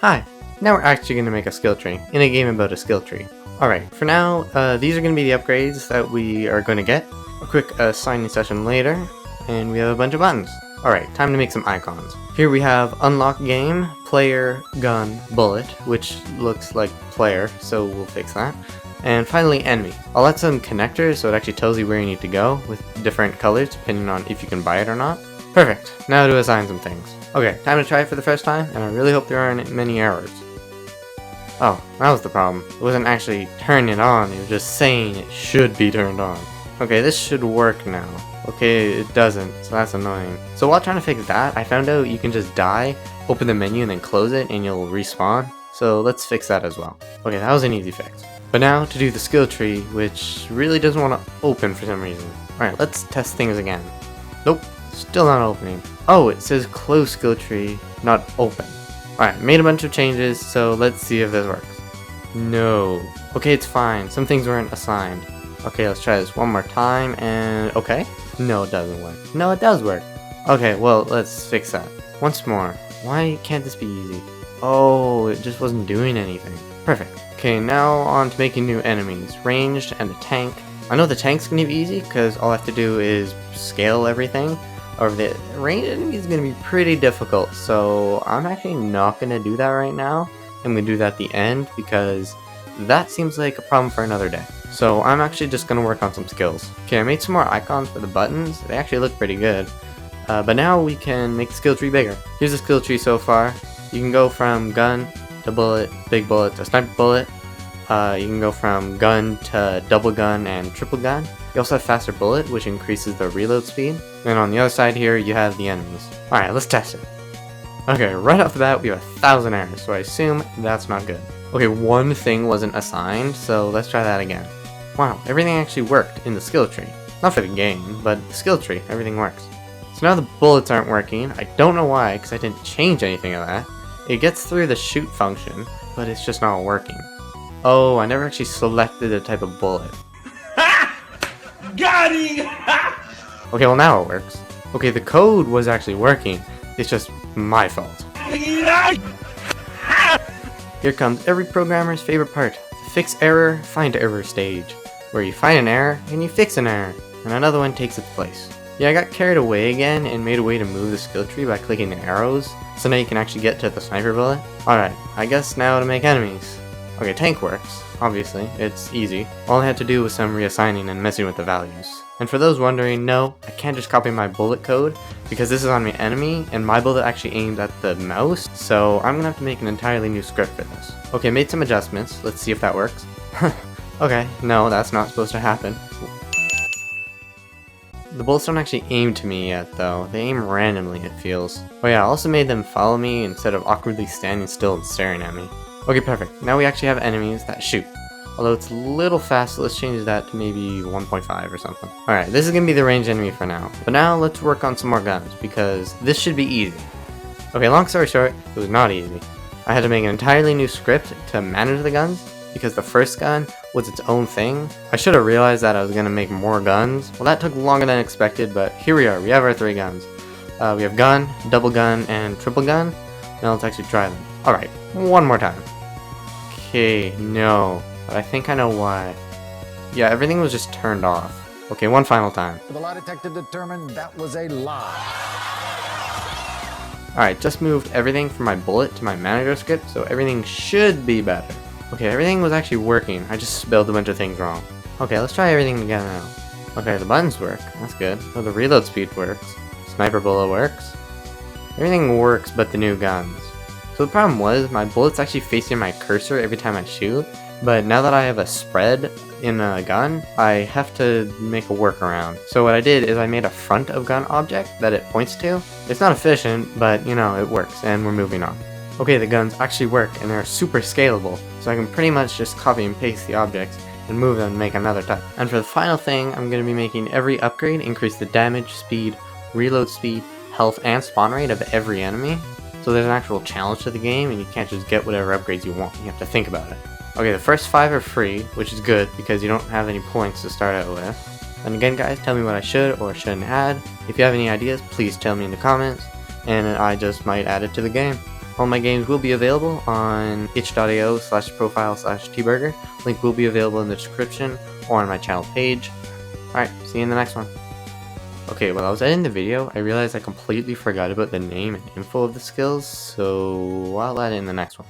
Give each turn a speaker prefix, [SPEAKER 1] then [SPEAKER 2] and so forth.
[SPEAKER 1] Hi! Now we're actually going to make a skill tree, in a game about a skill tree. Alright, for now, these are going to be the upgrades that we are going to get. A quick signing session later, and we have a bunch of buttons. Alright, time to make some icons. Here we have Unlock Game, Player, Gun, Bullet, which looks like Player, so we'll fix that. And finally, Enemy. I'll add some connectors so it actually tells you where you need to go, with different colors depending on if you can buy it or not. Perfect, now to assign some things. Okay, time to try it for the first time, and I really hope there aren't many errors. Oh, that was the problem. It wasn't actually turning it on, it was just saying it should be turned on. Okay, this should work now. Okay, it doesn't, so that's annoying. So while trying to fix that, I found out you can just die, open the menu, and then close it, and you'll respawn. So let's fix that as well. Okay, that was an easy fix. But now to do the skill tree, which really doesn't want to open for some reason. Alright, let's test things again. Nope, still not opening. Oh, it says close skill tree, not open. Alright, made a bunch of changes, so let's see if this works. No. Okay, it's fine. Some things weren't assigned. Okay, let's try this one more time, and okay. No, it doesn't work. No, it does work. Okay, well, let's fix that. Once more. Why can't this be easy? Oh, it just wasn't doing anything. Perfect. Okay, now on to making new enemies. Ranged and a tank. I know the tank's gonna be easy, because all I have to do is scale everything. Or the ranged enemy is going to be pretty difficult, so I'm actually not going to do that right now. I'm going to do that at the end, because that seems like a problem for another day. So I'm actually just going to work on some skills. Okay, I made some more icons for the buttons. They actually look pretty good. But now we can make the skill tree bigger. Here's the skill tree so far. You can go from gun to bullet, big bullet to sniper bullet. You can go from gun to double gun and triple gun. You also have faster bullet, which increases the reload speed. And on the other side here, you have the enemies. Alright, let's test it. Okay, right off the bat, we have 1,000 errors, so I assume that's not good. Okay, one thing wasn't assigned, so let's try that again. Wow, everything actually worked in the skill tree. Not for the game, but the skill tree, everything works. So now the bullets aren't working. I don't know why, because I didn't change anything of that. It gets through the shoot function, but it's just not working. Oh, I never actually selected the type of bullet.
[SPEAKER 2] Got him!
[SPEAKER 1] Okay, well now it works. Okay, the code was actually working. It's just my fault. Here comes every programmer's favorite part. The fix error, find error stage. Where you find an error, and you fix an error, and another one takes its place. Yeah, I got carried away again, and made a way to move the skill tree by clicking the arrows, so now you can actually get to the sniper bullet. Alright, I guess now to make enemies. Okay, tank works. Obviously, it's easy. All I had to do was some reassigning and messing with the values. And for those wondering, no, I can't just copy my bullet code, because this is on my enemy, and my bullet actually aims at the mouse, so I'm gonna have to make an entirely new script for this. Okay, made some adjustments. Let's see if that works. Okay, no, that's not supposed to happen. The bullets don't actually aim to me yet, though. They aim randomly, it feels. Oh yeah, I also made them follow me instead of awkwardly standing still and staring at me. Okay, perfect. Now we actually have enemies that shoot. Although it's a little fast, so let's change that to maybe 1.5 or something. Alright, this is going to be the ranged enemy for now. But now let's work on some more guns, because this should be easy. Okay, long story short, it was not easy. I had to make an entirely new script to manage the guns, because the first gun was its own thing. I should have realized that I was going to make more guns. Well, that took longer than expected, but here we are. We have our 3 guns. We have gun, double gun, and triple gun. Now let's actually try them. Alright, one more time. Okay, no. But I think I know why. Yeah, everything was just turned off. Okay, one final time.
[SPEAKER 3] The lie detector determined that was a lie.
[SPEAKER 1] Alright, just moved everything from my bullet to my manager script, so everything should be better. Okay, everything was actually working. I just spelled a bunch of things wrong. Okay, let's try everything together now. Okay, the buttons work. That's good. Oh, the reload speed works. Sniper bullet works. Everything works but the new guns. So the problem was, my bullet's actually facing my cursor every time I shoot, but now that I have a spread in a gun, I have to make a workaround. So what I did is I made a front of gun object that it points to. It's not efficient, but you know, it works, and we're moving on. Okay, the guns actually work, and they're super scalable, so I can pretty much just copy and paste the objects and move them and make another type. And for the final thing, I'm going to be making every upgrade increase the damage, speed, reload speed, health, and spawn rate of every enemy. So there's an actual challenge to the game, and you can't just get whatever upgrades you want. You have to think about it. Okay, the first 5 are free, which is good because you don't have any points to start out with. And again, guys, tell me what I should or shouldn't add. If you have any ideas, please tell me in the comments, and I just might add it to the game. All my games will be available on itch.io/profile/tburger. Link will be available in the description or on my channel page. Alright, see you in the next one. Okay, while I was editing the video, I realized I completely forgot about the name and info of the skills, so I'll add it in the next one.